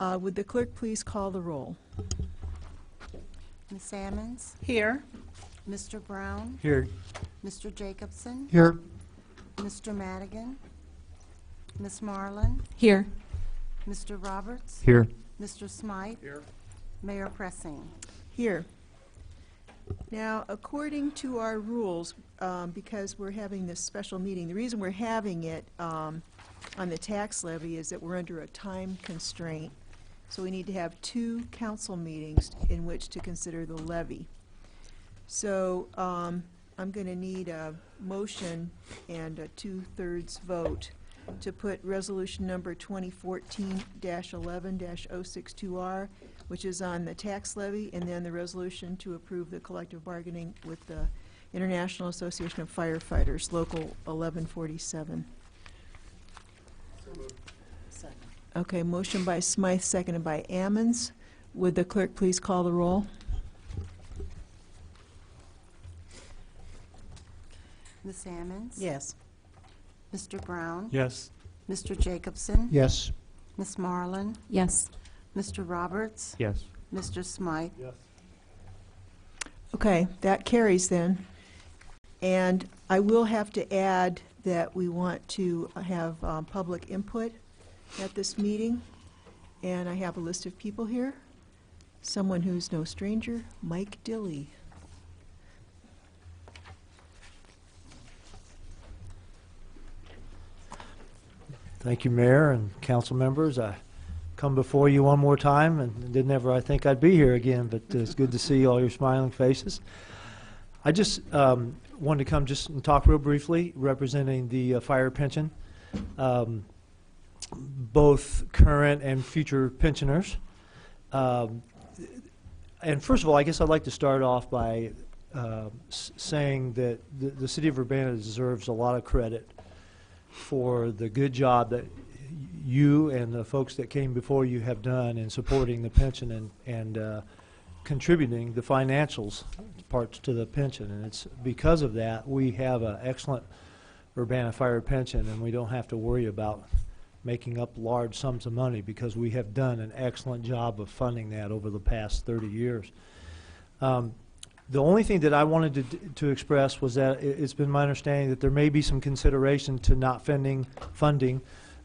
Would the clerk please call the roll? Ms. Ammons? Here. Mr. Brown? Here. Mr. Jacobson? Here. Mr. Madigan? Ms. Marlin? Here. Mr. Roberts? Here. Mr. Smythe? Here. Mayor Pressing? Here. Now, according to our rules, because we're having this special meeting, the reason we're having it on the tax levy is that we're under a time constraint. So we need to have 2 council meetings in which to consider the levy. So I'm going to need a motion and a 2/3 vote to put resolution number 2014-11-062R, which is on the tax levy, and then the resolution to approve the collective bargaining with the International Association of Firefighters, Local 1147. Second. Okay, motion by Smythe, seconded by Ammons. Would the clerk please call the roll? Ms. Ammons? Yes. Mr. Brown? Yes. Mr. Jacobson? Yes. Ms. Marlin? Yes. Mr. Roberts? Yes. Mr. Smythe? Yes. Okay, that carries then. And I will have to add that we want to have public input at this meeting. And I have a list of people here. Someone who's no stranger, Mike Dilley. Thank you, Mayor and council members. I come before you one more time and didn't ever I think I'd be here again, but it's good to see all your smiling faces. I just wanted to come just and talk real briefly representing the fire pension, both current and future pensioners. And first of all, I guess I'd like to start off by saying that the city of Urbana deserves a lot of credit for the good job that you and the folks that came before you have done in supporting the pension and contributing the financials parts to the pension. And it's because of that we have an excellent Urbana fire pension, and we don't have to worry about making up large sums of money because we have done an excellent job of funding that over the past 30 years. The only thing that I wanted to express was that it's been my understanding that there may be some consideration to not funding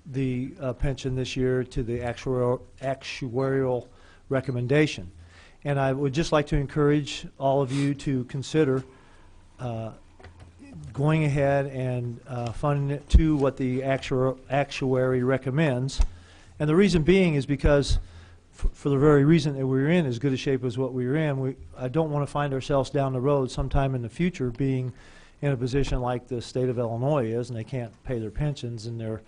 the pension this year to the actuarial recommendation. And I would just like to encourage all of you to consider going ahead and funding it to what the actuary recommends. And the reason being is because for the very reason that we're in as good a shape as what we're in, I don't want to find ourselves down the road sometime in the future being in a position like the state of Illinois is, and they can't pay their pensions and they're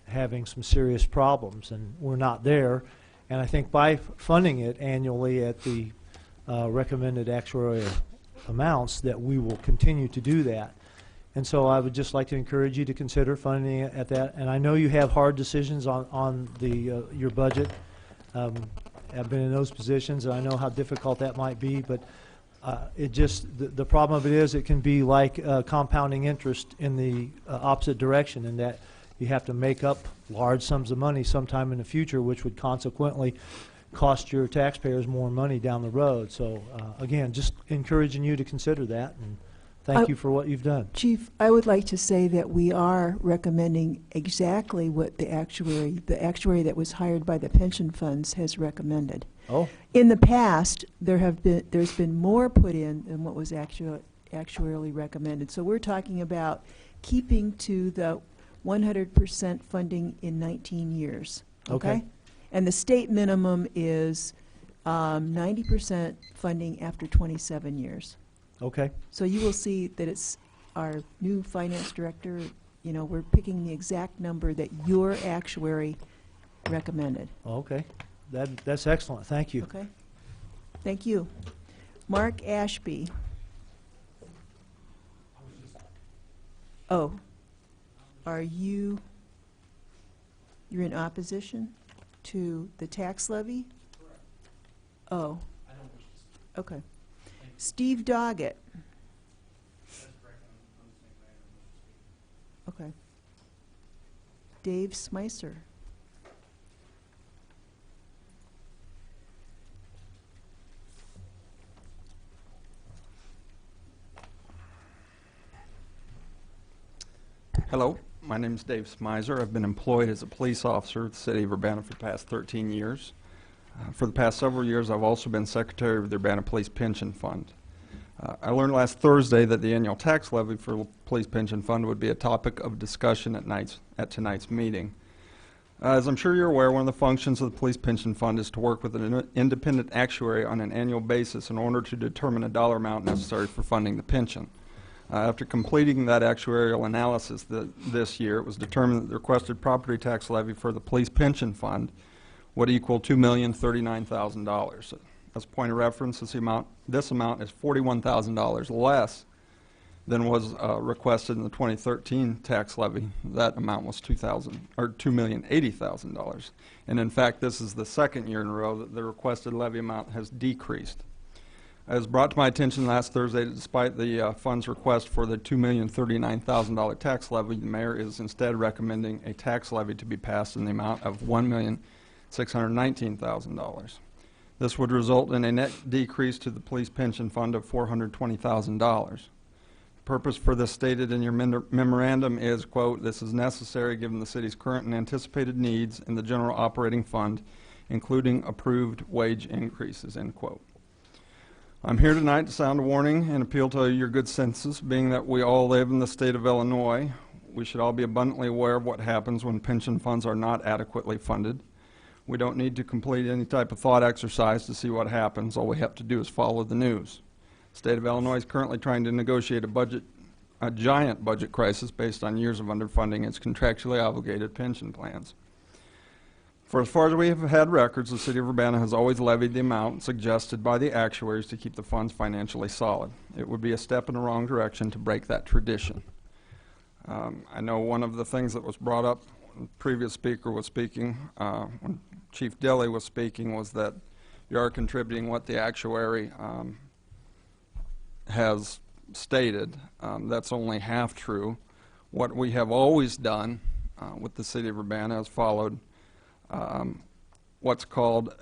having some serious problems, and we're not there. And I think by funding it annually at the recommended actuarial amounts that we will continue to do that. And so I would just like to encourage you to consider funding it at that. And I know you have hard decisions on the your budget. I've been in those positions, and I know how difficult that might be, but it just, the problem of it is it can be like compounding interest in the opposite direction, in that you have to make up large sums of money sometime in the future, which would consequently cost your taxpayers more money down the road. So again, just encouraging you to consider that, and thank you for what you've done. Chief, I would like to say that we are recommending exactly what the actuary that was hired by the pension funds has recommended. Oh. In the past, there's been more put in than what was actuarially recommended. So we're talking about keeping to the 100% funding in 19 years. Okay? And the state minimum is 90% funding after 27 years. Okay. So you will see that it's our new finance director, you know, we're picking the exact number that your actuary recommended. Okay. That's excellent. Thank you. Okay. Thank you. Mark Ashby. Oh. You're in opposition to the tax levy? Correct. Oh. I don't wish to speak. Okay. Steve Doggett. That's correct. I'm the same way. I don't wish to speak. Okay. Dave Smicer. Hello, my name is Dave Smizer. I've been employed as a police officer at the City of Urbana for the past 13 years. For the past several years, I've also been secretary of the Urbana Police Pension Fund. I learned last Thursday that the annual tax levy for the Police Pension Fund would be a topic of discussion at tonight's meeting. As I'm sure you're aware, one of the functions of the Police Pension Fund is to work with an independent actuary on an annual basis in order to determine a dollar amount necessary for funding the pension. After completing that actuarial analysis this year, it was determined that the requested property tax levy for the Police Pension Fund would equal $2,039,000. As a point of reference, this amount is $41,000 less than was requested in the 2013 tax levy. That amount was $2,080,000. And in fact, this is the second year in a row that the requested levy amount has decreased. It was brought to my attention last Thursday that despite the fund's request for the $2,039,000 tax levy, the mayor is instead recommending a tax levy to be passed in the amount of $1,619,000. This would result in a net decrease to the police pension fund of $420,000. The purpose for this stated in your memorandum is, quote, "This is necessary given the city's current and anticipated needs in the general operating fund, including approved wage increases," end quote. I'm here tonight to sound a warning and appeal to your good senses, being that we all live in the state of Illinois. We should all be abundantly aware of what happens when pension funds are not adequately funded. We don't need to complete any type of thought exercise to see what happens. All we have to do is follow the news. The state of Illinois is currently trying to negotiate a giant budget crisis based on years of underfunding its contractually obligated pension plans. For as far as we have had records, the City of Urbana has always levied the amount suggested by the actuaries to keep the funds financially solid. It would be a step in the wrong direction to break that tradition. I know one of the things that was brought up when the previous speaker was speaking, when Chief Dilly was speaking, was that you are contributing what the actuary has stated. That's only half true. What we have always done with the City of Urbana is followed what's called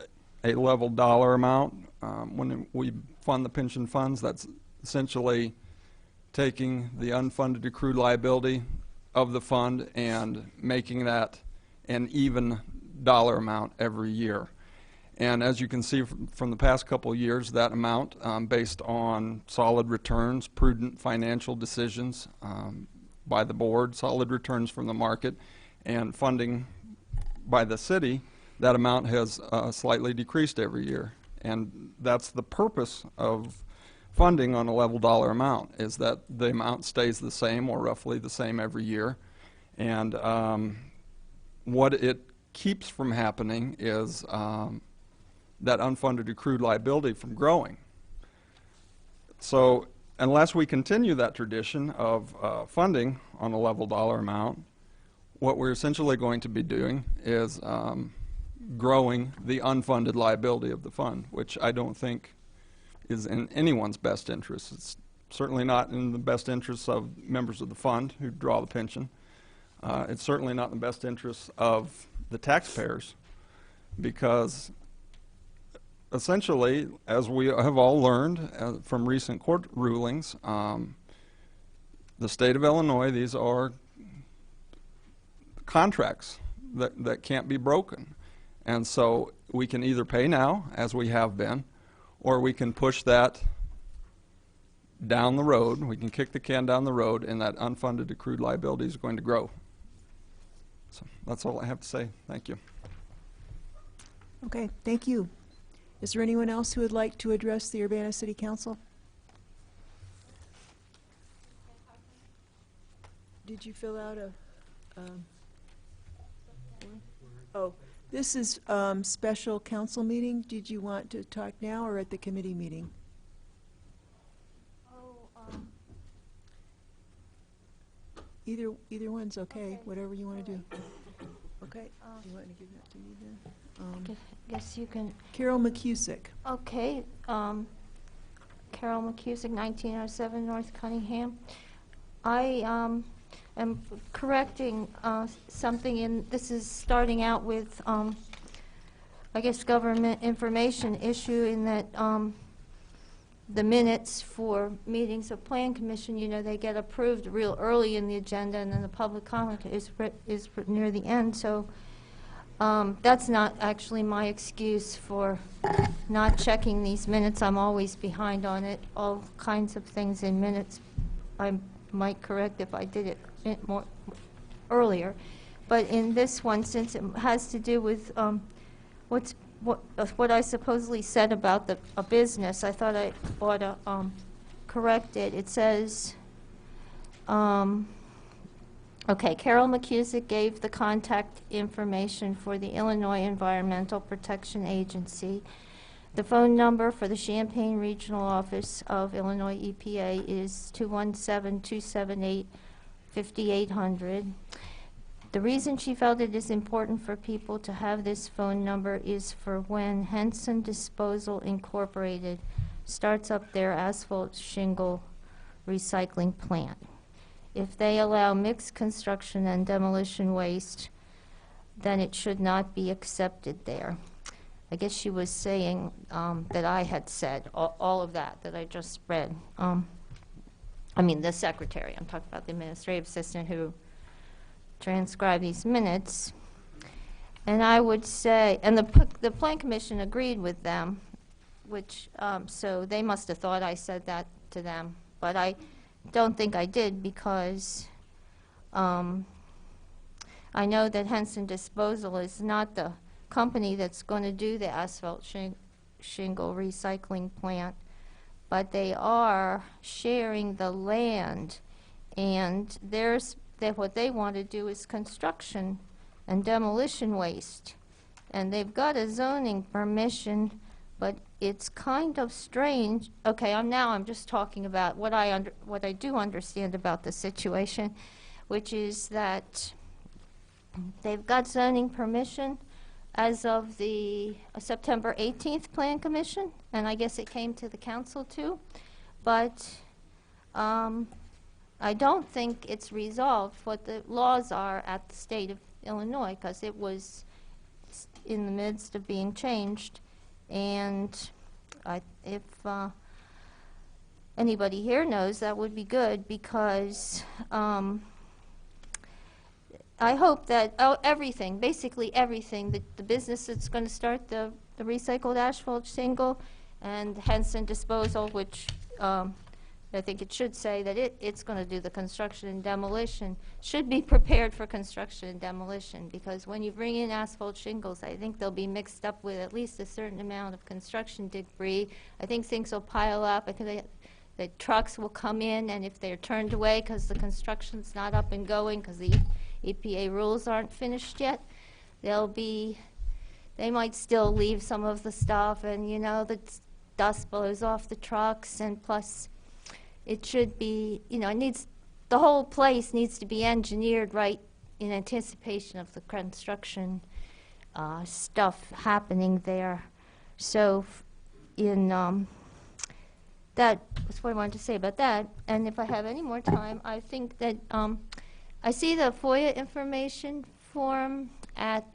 a level dollar amount. When we fund the pension funds, that's essentially taking the unfunded accrued liability of the fund and making that an even dollar amount every year. And as you can see from the past couple of years, that amount, based on solid returns, prudent financial decisions by the board, solid returns from the market, and funding by the city, that amount has slightly decreased every year. And that's the purpose of funding on a level dollar amount, is that the amount stays the same or roughly the same every year. And what it keeps from happening is that unfunded accrued liability from growing. So unless we continue that tradition of funding on a level dollar amount, what we're essentially going to be doing is growing the unfunded liability of the fund, which I don't think is in anyone's best interest. It's certainly not in the best interests of members of the fund who draw the pension. It's certainly not in the best interests of the taxpayers, because essentially, as we have all learned from recent court rulings, the state of Illinois, these are contracts that can't be broken. And so we can either pay now, as we have been, or we can push that down the road. We can kick the can down the road, and that unfunded accrued liability is going to grow. So that's all I have to say. Thank you. Okay, thank you. Is there anyone else who would like to address the Urbana City Council? Did you fill out a... oh, this is special council meeting. Did you want to talk now or at the committee meeting? Either one's okay, whatever you want to do. Okay, do you want to give that to me then? Guess you can. Carol McCusick. Okay. Carol McCusick, 1907 North Cunningham. I am correcting something in, this is starting out with, I guess, government information issue, in that the minutes for meetings of Plan Commission, you know, they get approved real early in the agenda, and then the public comment is near the end. So that's not actually my excuse for not checking these minutes. I'm always behind on it. All kinds of things in minutes I might correct if I did it more earlier. But in this one, since it has to do with what I supposedly said about a business, I thought I ought to correct it. It says, okay, Carol McCusick gave the contact information for the Illinois Environmental Protection Agency. The phone number for the Champaign Regional Office of Illinois EPA is 217-278-5800. The reason she felt it is important for people to have this phone number is for when Henson Disposal Incorporated starts up their asphalt shingle recycling plant. If they allow mixed construction and demolition waste, then it should not be accepted there. I guess she was saying that I had said all of that I just read. I mean, the secretary. I'm talking about the administrative assistant who transcribed these minutes. And I would say, and the Plan Commission agreed with them, which, so they must have thought I said that to them. But I don't think I did, because I know that Henson Disposal is not the company that's going to do the asphalt shingle recycling plant, but they are sharing the land, and what they want to do is construction and demolition waste. And they've got a zoning permission, but it's kind of strange. Okay, I'm just talking about what I do understand about the situation, which is that they've got zoning permission as of the September 18th Plan Commission, and I guess it came to the council too. But I don't think it's resolved what the laws are at the state of Illinois, because it was in the midst of being changed. And if anybody here knows, that would be good, because I hope that basically everything, the business that's going to start the recycled asphalt shingle, and Henson Disposal, which I think it should say that it's going to do the construction and demolition, should be prepared for construction and demolition, because when you bring in asphalt shingles, I think they'll be mixed up with at least a certain amount of construction debris. I think things will pile up. I think the trucks will come in, and if they're turned away because the construction's not up and going because the EPA rules aren't finished yet, they might still leave some of the stuff, and you know, the dust blows off the trucks, and plus it should be, you know, the whole place needs to be engineered right in anticipation of the construction stuff happening there. So that was what I wanted to say about that. And if I have any more time, I think that I see the FOIA information form back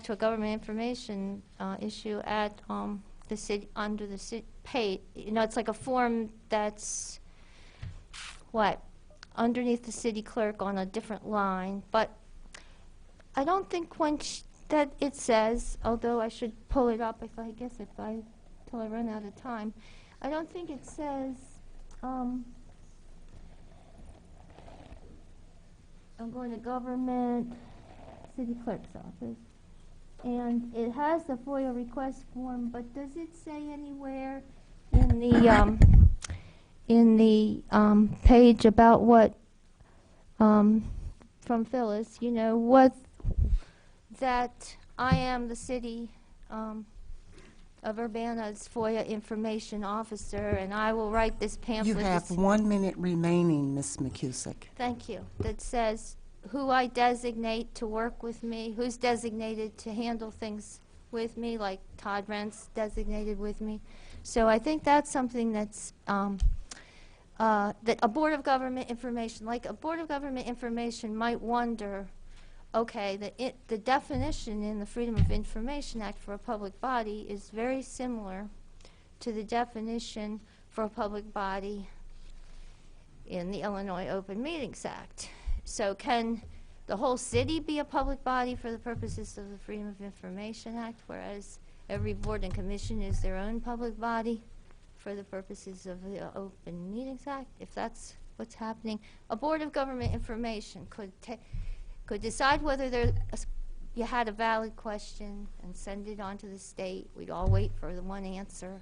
to a government information issue at the city, under the city pay. You know, it's like a form that's underneath the city clerk on a different line. But I don't think that it says, although I should pull it up till I run out of time. I don't think it says, I'm going to government, city clerk's office, and it has the FOIA request form, but does it say anywhere in the page about what, from Phyllis, you know, what, that I am the city of Urbana's FOIA information officer, and I will write this pamphlet. You have 1 minute remaining, Ms. McCusick. Thank you. That says who I designate to work with me, who's designated to handle things with me, like Todd Rent's designated with me. So I think that's something that's that a Board of Government Information, like a Board of Government Information might wonder, okay, the definition in the Freedom of Information Act for a public body is very similar to the definition for a public body in the Illinois Open Meetings Act. So can the whole city be a public body for the purposes of the Freedom of Information Act, whereas every board and commission is their own public body for the purposes of the Open Meetings Act? If that's what's happening, a Board of Government Information could decide whether you had a valid question and send it on to the state. We'd all wait for the one answer.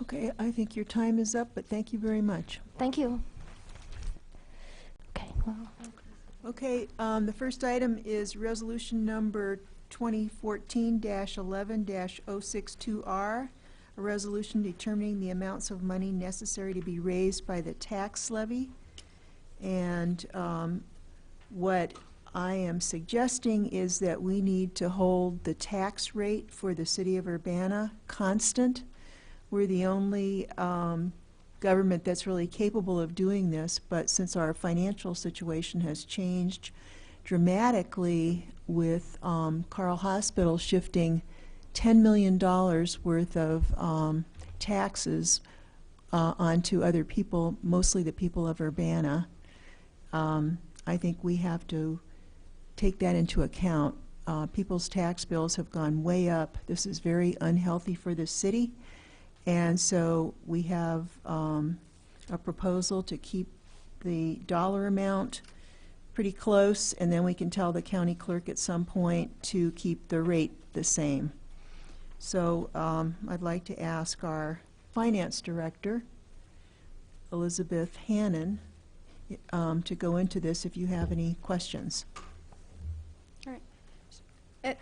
Okay, I think your time is up, but thank you very much. Thank you. Okay, well. Okay, the first item is resolution number 2014-11-062R, a resolution determining the amounts of money necessary to be raised by the tax levy. And what I am suggesting is that we need to hold the tax rate for the city of Urbana constant. We're the only government that's really capable of doing this, but since our financial situation has changed dramatically with Carl Hospital shifting $10 million worth of taxes onto other people, mostly the people of Urbana, I think we have to take that into account. People's tax bills have gone way up. This is very unhealthy for the city. And so we have a proposal to keep the dollar amount pretty close, and then we can tell the county clerk at some point to keep the rate the same. So I'd like to ask our finance director, Elizabeth Hannon, to go into this if you have any questions.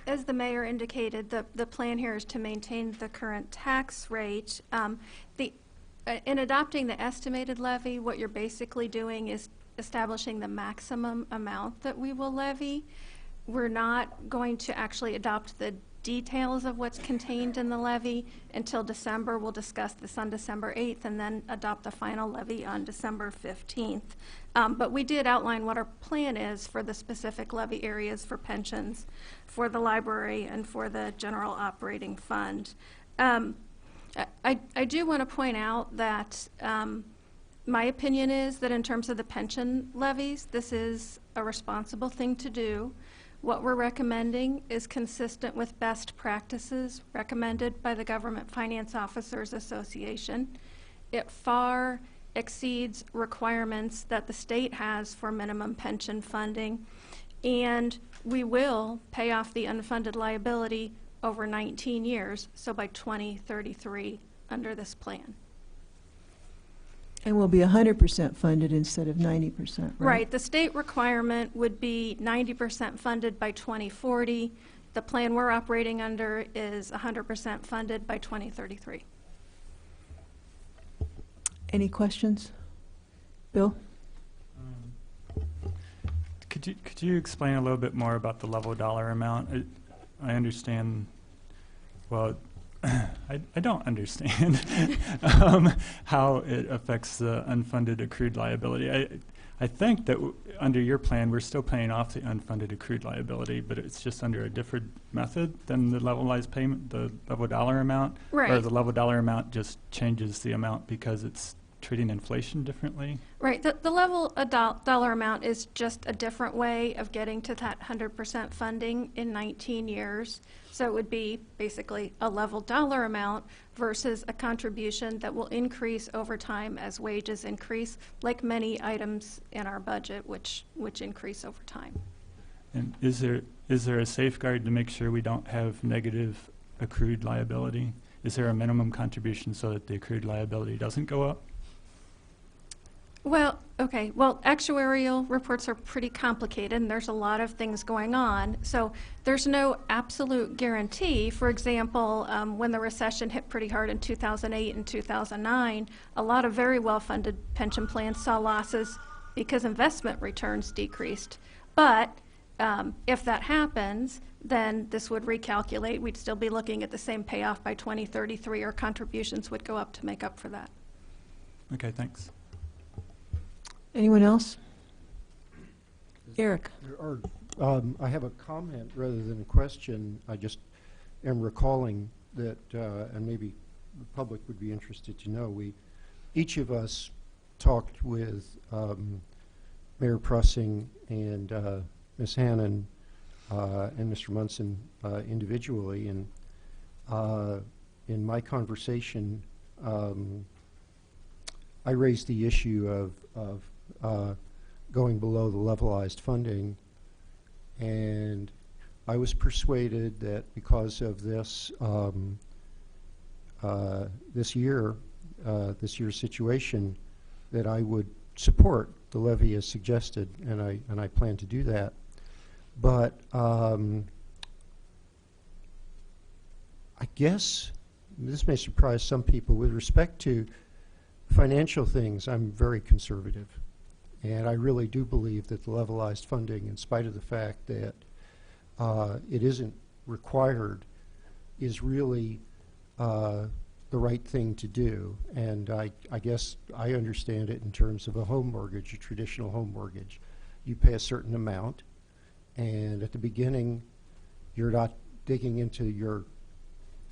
As the mayor indicated, the plan here is to maintain the current tax rate. In adopting the estimated levy, what you're basically doing is establishing the maximum amount that we will levy. We're not going to actually adopt the details of what's contained in the levy until December. We'll discuss this on December 8th and then adopt the final levy on December 15th. But we did outline what our plan is for the specific levy areas for pensions, for the library, and for the general operating fund. I do want to point out that my opinion is that in terms of the pension levies, this is a responsible thing to do. What we're recommending is consistent with best practices recommended by the Government Finance Officers Association. It far exceeds requirements that the state has for minimum pension funding, and we will pay off the unfunded liability over 19 years, so by 2033 under this plan. And we'll be 100% funded instead of 90%, right? Right. The state requirement would be 90% funded by 2040. The plan we're operating under is 100% funded by 2033. Any questions? Bill? Could you explain a little bit more about the level dollar amount? I understand, well, I don't understand how it affects the unfunded accrued liability. I think that under your plan, we're still paying off the unfunded accrued liability, but it's just under a different method than the levelized payment, the level dollar amount? Right. Or the level dollar amount just changes the amount because it's treating inflation differently? Right. The level dollar amount is just a different way of getting to that 100% funding in 19 years. So it would be basically a level dollar amount versus a contribution that will increase over time as wages increase, like many items in our budget, which increase over time. And is there a safeguard to make sure we don't have negative accrued liability? Is there a minimum contribution so that the accrued liability doesn't go up? Well, okay. Well, actuarial reports are pretty complicated, and there's a lot of things going on. So there's no absolute guarantee. For example, when the recession hit pretty hard in 2008 and 2009, a lot of very well-funded pension plans saw losses because investment returns decreased. But if that happens, then this would recalculate. We'd still be looking at the same payoff by 2033, or contributions would go up to make up for that. Okay, thanks. Anyone else? Eric? I have a comment rather than a question. I just am recalling that, and maybe the public would be interested to know, each of us talked with Mayor Prussing and Ms. Hannon and Mr. Munson individually, and in my conversation, I raised the issue of going below the levelized funding, and I was persuaded that because of this this year's situation, that I would support the levy as suggested, and I plan to do that. But I guess this may surprise some people. With respect to financial things, I'm very conservative. And I really do believe that the levelized funding, in spite of the fact that it isn't required, is really the right thing to do. And I guess I understand it in terms of a home mortgage, a traditional home mortgage. You pay a certain amount, and at the beginning, you're not digging into your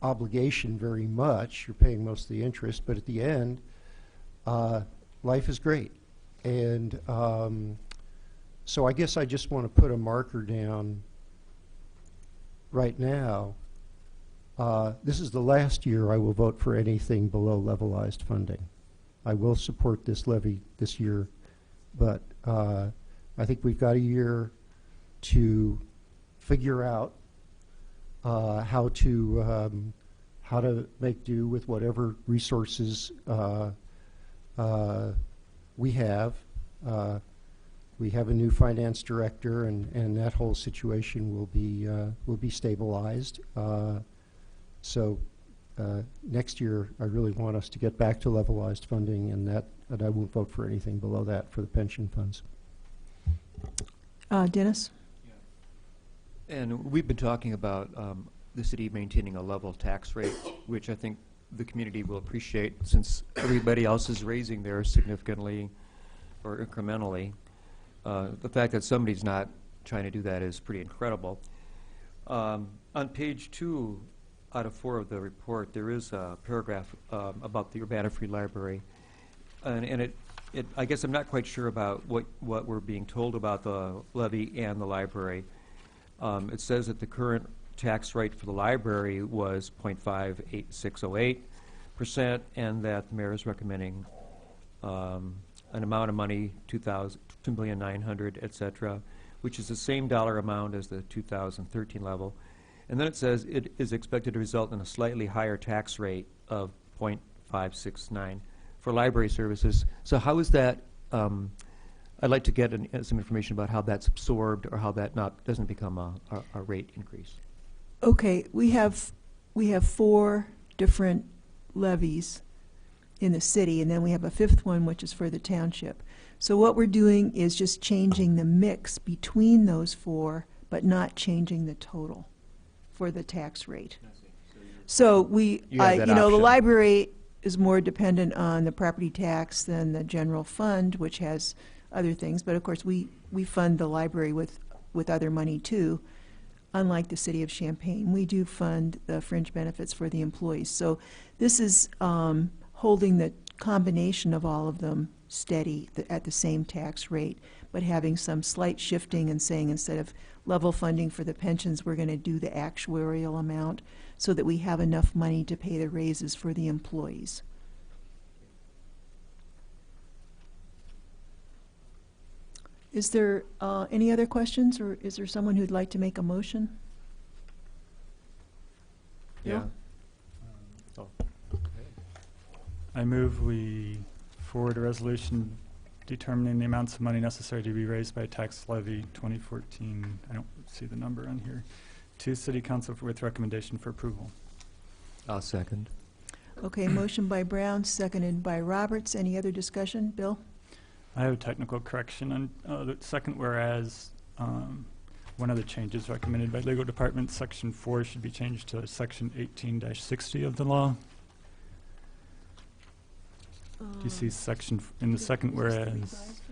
obligation very much. You're paying most of the interest, but at the end, life is great. And so I guess I just want to put a marker down right now. This is the last year I will vote for anything below levelized funding. I will support this levy this year, but I think we've got a year to figure out how to make do with whatever resources we have. We have a new finance director, and that whole situation will be stabilized. So next year, I really want us to get back to levelized funding, and I won't vote for anything below that for the pension funds. Dennis? And we've been talking about the city maintaining a level tax rate, which I think the community will appreciate, since everybody else is raising theirs significantly or incrementally. The fact that somebody's not trying to do that is pretty incredible. On page 2 out of 4 of the report, there is a paragraph about the Urbana Free Library, and I guess I'm not quite sure about what we're being told about the levy and the library. It says that the current tax rate for the library was 0.58608%, and that the mayor is recommending an amount of money, $2,900,000, et cetera, which is the same dollar amount as the 2013 level. And then it says it is expected to result in a slightly higher tax rate of 0.569 for library services. So how is that? I'd like to get some information about how that's absorbed, or how that doesn't become a rate increase. Okay, we have 4 different levies in the city, and then we have a 5th one, which is for the township. So what we're doing is just changing the mix between those 4, but not changing the total for the tax rate. So the library is more dependent on the property tax than the general fund, which has other things. But of course, we fund the library with other money too. Unlike the city of Champaign, we do fund the fringe benefits for the employees. So this is holding the combination of all of them steady at the same tax rate, but having some slight shifting and saying instead of level funding for the pensions, we're going to do the actuarial amount so that we have enough money to pay the raises for the employees. Is there any other questions, or is there someone who'd like to make a motion? Yeah. I move we forward a resolution determining the amounts of money necessary to be raised by tax levy 2014, I don't see the number on here, to City Council with recommendation for approval. I'll second. Okay, motion by Brown, seconded by Roberts. Any other discussion? Bill? I have a technical correction on the second whereas. One of the changes recommended by legal department, section 4 should be changed to section 18-60 of the law. Do you see section in the second whereas?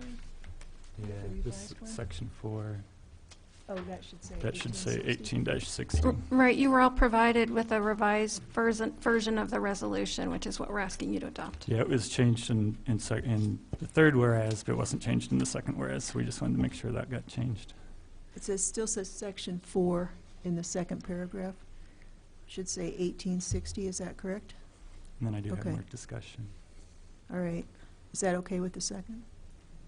Yeah, this section 4. Oh, that should say That should say 1860. 18-60. Right, you were all provided with a revised version of the resolution, which is what we're asking you to adopt. Yeah, it was changed in the third whereas, but it wasn't changed in the second whereas, so we just wanted to make sure that got changed. It still says section 4 in the second paragraph. Should say 1860, is that correct? And then I do have Okay. more discussion. All right. Is that okay with the second?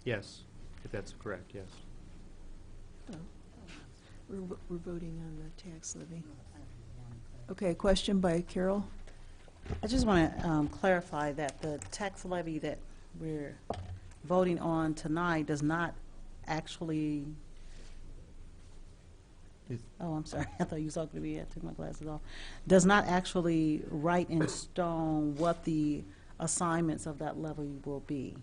Yes, if that's correct, yes. We're voting on the tax levy. Okay, question by Carol? I just want to clarify that the tax levy that we're voting on tonight does not actually, oh, I'm sorry, I thought you was talking to me, I took my glasses off, does not actually write in stone what the assignments of that levy will be.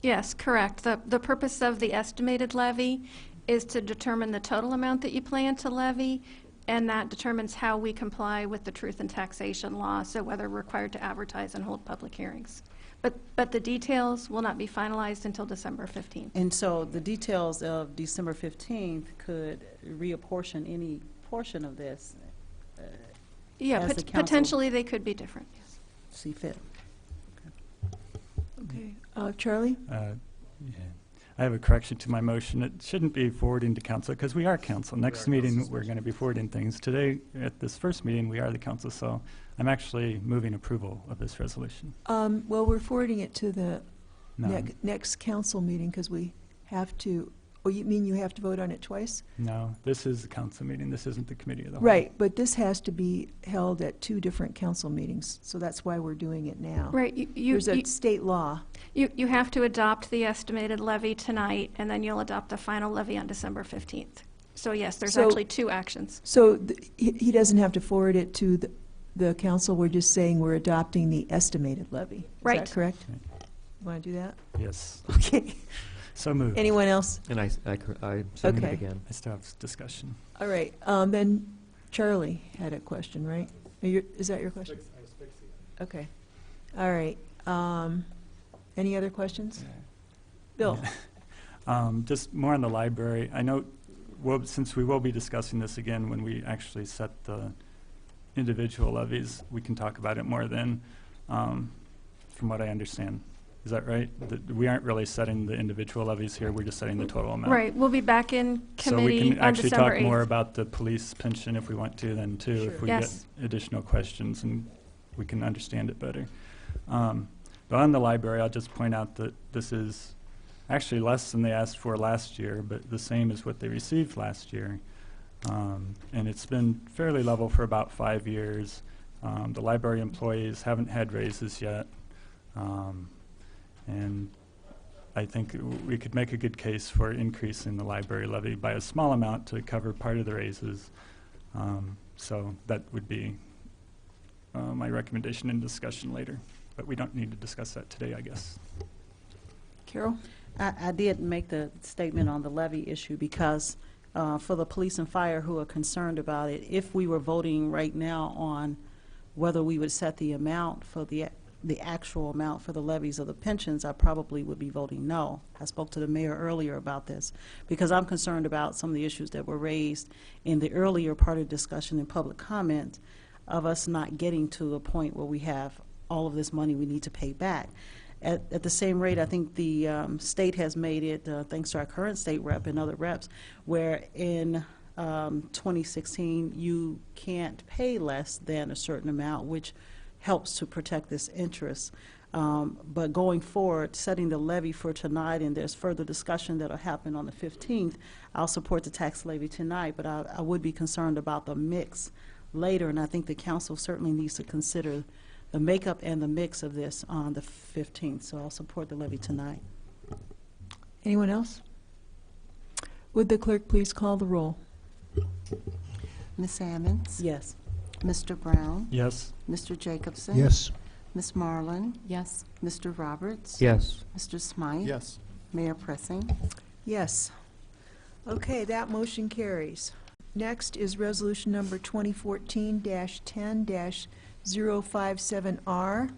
Yes, correct. The purpose of the estimated levy is to determine the total amount that you plan to levy, and that determines how we comply with the truth and taxation law, so whether we're required to advertise and hold public hearings. But the details will not be finalized until December 15th. And so the details of December 15th could reapportion any portion of this, Yeah, As the council- potentially they could be different, yes. see fit. Okay. Charlie? Yeah. I have a correction to my motion. It shouldn't be forwarding to council, because we are council. Next meeting, we're going to be forwarding things. Today, at this first meeting, we are the council, so I'm actually moving approval of this resolution. Well, we're forwarding it to the No, next council meeting because we have to, oh, you mean you have to vote on it twice? no, this is the council meeting. This isn't the committee of the whole. Right, but this has to be held at 2 different council meetings, so that's why we're doing it now. Right, There's a state law. you have to adopt the estimated levy tonight, and then you'll adopt the final levy on December 15th. So yes, there's So- actually 2 actions. So he doesn't have to forward it to the council, we're just saying we're adopting the estimated levy. Is Right. that correct? Right. Want to do that? Yes, Okay. so moved. Anyone else? And I second Okay. it again. I still have discussion. All right, then Charlie had a question, right? Is that your question? Okay. All right. Any other questions? Bill? Just more on the library. I know, since we will be discussing this again when we actually set the individual levies, we can talk about it more then, from what I understand. Is that right? We aren't really setting the individual levies here, we're just setting the total amount. Right, we'll be back in So we committee can on actually December talk more 8th. about the police pension if we want to then too, Sure. if we Yes. get additional questions and we can understand it better. But on the library, I'll just point out that this is actually less than they asked for last year, but the same as what they received last year. And it's been fairly level for about 5 years. The library employees haven't had raises yet. And I think we could make a good case for increasing the library levy by a small amount to cover part of the raises. So that would be my recommendation in discussion later. But we don't need to discuss that today, I guess. Carol? I did make the statement on the levy issue because for the police and fire who are concerned about it, if we were voting right now on whether we would set the amount for the actual amount for the levies of the pensions, I probably would be voting no. I spoke to the mayor earlier about this because I'm concerned about some of the issues that were raised in the earlier part of discussion and public comment of us not getting to a point where we have all of this money we need to pay back. At the same rate, I think the state has made it, thanks to our current state rep and other reps, where in 2016 you can't pay less than a certain amount, which helps to protect this interest. But going forward, setting the levy for tonight, and there's further discussion that will happen on the 15th, I'll support the tax levy tonight, but I would be concerned about the mix later, and I think the council certainly needs to consider the makeup and the mix of this on the 15th, so I'll support the levy tonight. Anyone else? Would the clerk please call the roll? Ms. Ammons? Yes. Mr. Brown? Yes? Mr. Jacobson? Yes. Ms. Marlin? Yes. Mr. Roberts? Yes. Mr. Smythe? Yes. Mayor Pressing? Yes. Okay, that motion carries. Next is resolution number 2014-10-057R,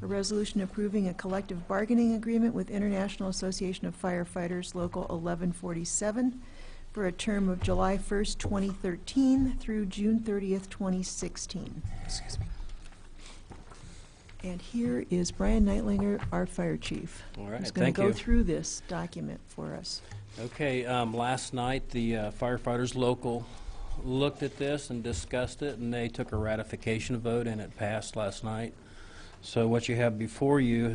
a resolution approving a collective bargaining agreement with International Association of Firefighters Local 1147 for a term of July 1st, 2013 through June 30th, 2016. Excuse me. And here is Brian Neitlinger, our fire chief. All right, Who's going thank to go you. through this document for us. Okay, last night, the firefighters local looked at this and discussed it, and they took a ratification vote, and it passed last night. So what you have before you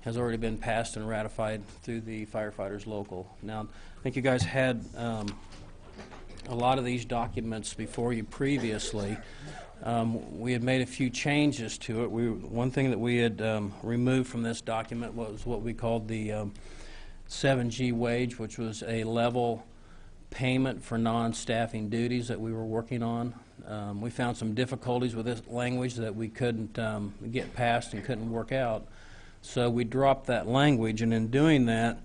has already been passed and ratified through the firefighters local. Now, I think you guys had a lot of these documents before you previously. We had made a few changes to it. One thing that we had removed from this document was what we called the 7G wage, which was a level payment for non-staffing duties that we were working on. We found some difficulties with this language that we couldn't get past and couldn't work out. So we dropped that language, and in doing that,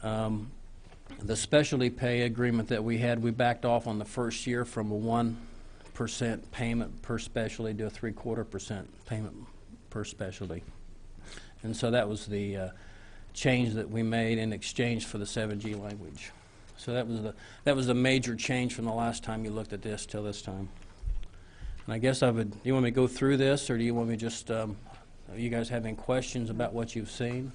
the specialty pay agreement that we had, we backed off on the first year from a 1% payment per specialty to a 3/4% payment per specialty. And so that was the change that we made in exchange for the 7G language. So that was the major change from the last time you looked at this till this time. And I guess do you want me to go through this, or do you want me just, you guys have any questions about what you've seen?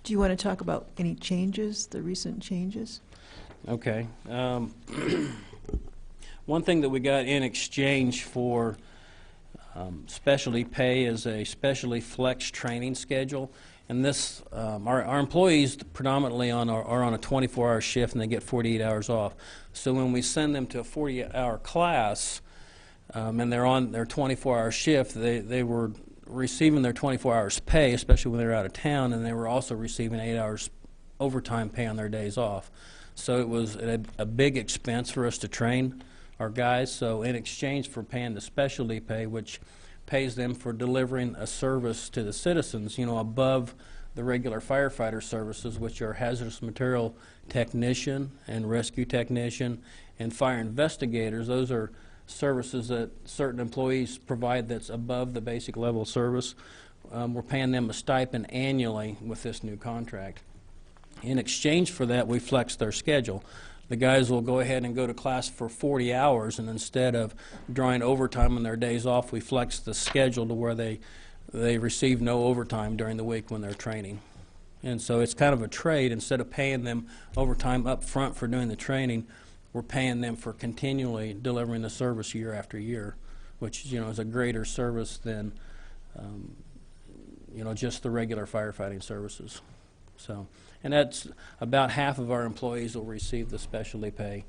Do you want to talk about any changes, the recent changes? Okay. One thing that we got in exchange for specialty pay is a specialty flex training schedule. And this, our employees predominantly are on a 24-hour shift, and they get 48 hours off. So when we send them to a 40-hour class, and they're on their 24-hour shift, they were receiving their 24 hours pay, especially when they were out of town, and they were also receiving 8 hours overtime pay on their days off. So it was a big expense for us to train our guys. So in exchange for paying the specialty pay, which pays them for delivering a service to the citizens, you know, above the regular firefighter services, which are hazardous material technician and rescue technician and fire investigators. Those are services that certain employees provide that's above the basic level of service. We're paying them a stipend annually with this new contract. In exchange for that, we flex their schedule. The guys will go ahead and go to class for 40 hours, and instead of drawing overtime on their days off, we flex the schedule to where they receive no overtime during the week when they're training. And so it's kind of a trade. Instead of paying them overtime up front for doing the training, we're paying them for continually delivering the service year after year, which, you know, is a greater service than you know, just the regular firefighting services. So, and that's about half of our employees will receive the specialty pay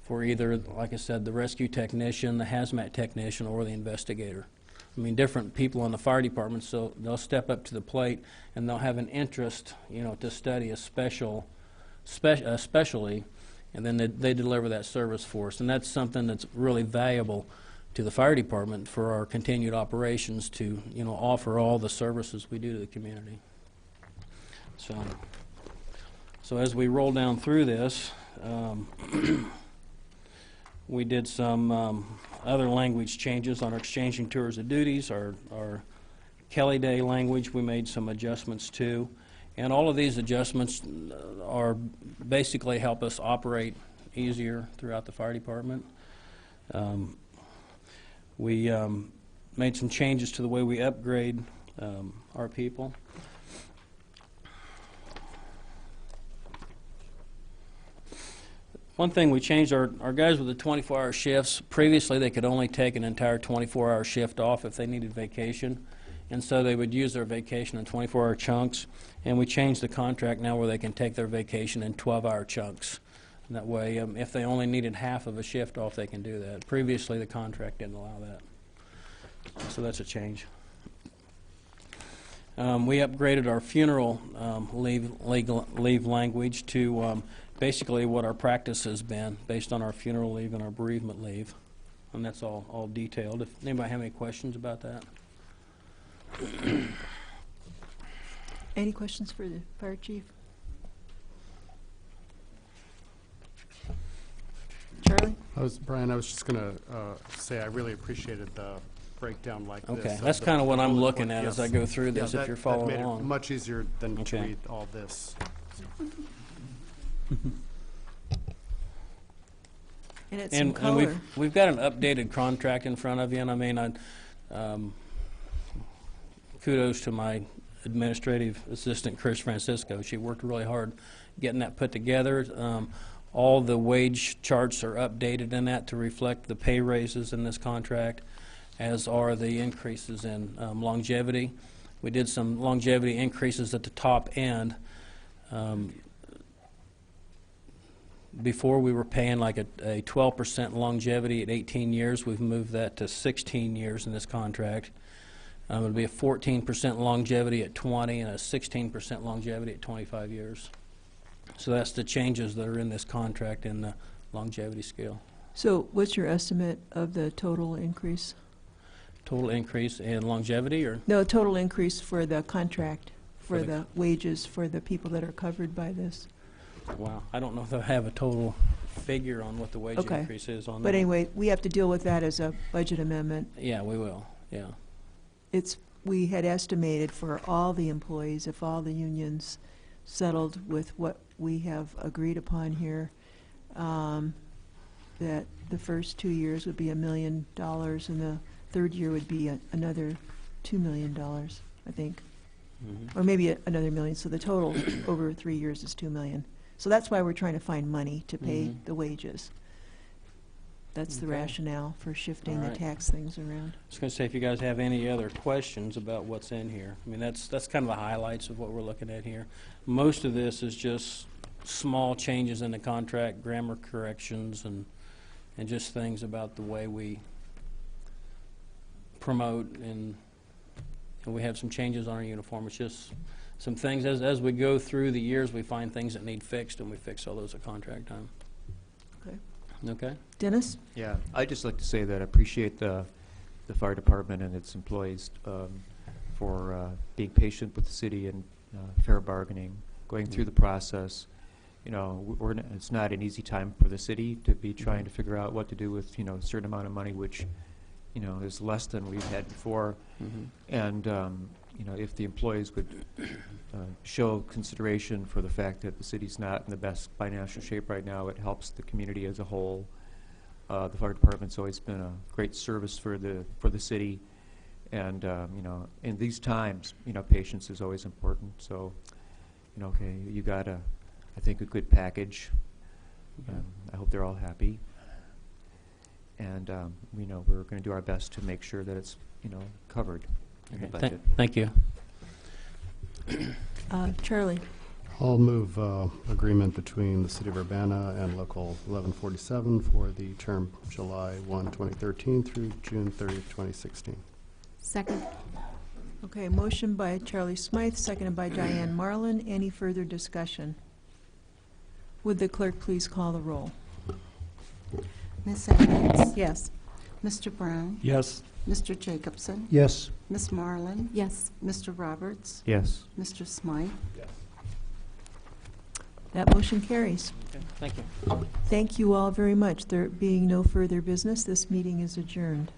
for either, like I said, the rescue technician, the hazmat technician, or the investigator. I mean, different people in the fire department, so they'll step up to the plate and they'll have an interest, you know, to study a specialty, and then they deliver that service for us. And that's something that's really valuable to the fire department for our continued operations to, you know, offer all the services we do to the community. So as we roll down through this, we did some other language changes on our exchanging tours of duties, our Kelly Day language we made some adjustments to. And all of these adjustments are basically help us operate easier throughout the fire department. We made some changes to the way we upgrade our people. One thing we changed, our guys with the 24-hour shifts, previously they could only take an entire 24-hour shift off if they needed vacation. And so they would use their vacation in 24-hour chunks. And we changed the contract now where they can take their vacation in 12-hour chunks. And that way, if they only needed half of a shift off, they can do that. Previously, the contract didn't allow that. So that's a change. We upgraded our funeral leave language to basically what our practice has been based on our funeral leave and our bereavement leave. And that's all detailed. If anybody have any questions about that? Any questions for the fire chief? Charlie? Brian, I was just going to say I really appreciated the breakdown like this. Okay, that's kind of what I'm looking at as I Yes. go through this, Yeah, if you're that following made it along. much easier than to Okay. read all this. And it's some And color. we've got an updated contract in front of you, and I mean, kudos to my administrative assistant, Chris Francisco. She worked really hard getting that put together. All the wage charts are updated in that to reflect the pay raises in this contract, as are the increases in longevity. We did some longevity increases at the top end. Before we were paying like a 12% longevity at 18 years. We've moved that to 16 years in this contract. It'll be a 14% longevity at 20 and a 16% longevity at 25 years. So that's the changes that are in this contract in the longevity scale. So what's your estimate of the total increase? Total increase in longevity, or? No, total increase for the contract, for For the the wages for the people that are covered by this. Wow, I don't know if I have a total figure on what the wage Okay. increase is on that. But anyway, we have to deal with that as a budget amendment. Yeah, we will, yeah. We had estimated for all the employees, if all the unions settled with what we have agreed upon here, that the first 2 years would be $1 million, and the third year would be another $2 million, I think. Mhm. Or maybe another $1 million, so the total over 3 years is $2 million. So that's why we're trying to find money to pay Mhm. the wages. That's the Okay. rationale for shifting All the right. tax things around. I was going to say, if you guys have any other questions about what's in here, I mean, that's kind of the highlights of what we're looking at here. Most of this is just small changes in the contract, grammar corrections, and just things about the way we promote, and we have some changes on our uniform. It's just some things, as we go through the years, we find things that need fixed, and we fix all those at contract time. Okay. Okay? Dennis? Yeah, I'd just like to say that I appreciate the fire department and its employees for being patient with the city and fair bargaining, going through the process. You know, it's not an easy time for the city to be trying to figure out what to do with, a certain amount of money, which, is less than we've had before. Mhm. And, if the employees would show consideration for the fact that the city's not in the best financial shape right now, it helps the community as a whole. The fire department's always been a great service for the city, and in these times, patience is always important. So, okay, you got I think a good package. I hope they're all happy, and we're going to do our best to make sure that it's covered in the Okay. budget. Thank you. Charlie? I'll move agreement between the City of Urbana and Local 1147 for the term July 1, 2013 through June 30th, 2016. Second. Okay, motion by Charlie Smythe, seconded by Diane Marlin. Any further discussion? Would the clerk please call the roll? Ms. Edwards? Yes. Mr. Brown? Yes. Mr. Jacobson? Yes. Ms. Marlin? Yes. Mr. Roberts? Yes. Mr. Smythe? That motion carries. Okay. Thank you. Thank you all very much. There being no further business, this meeting is adjourned.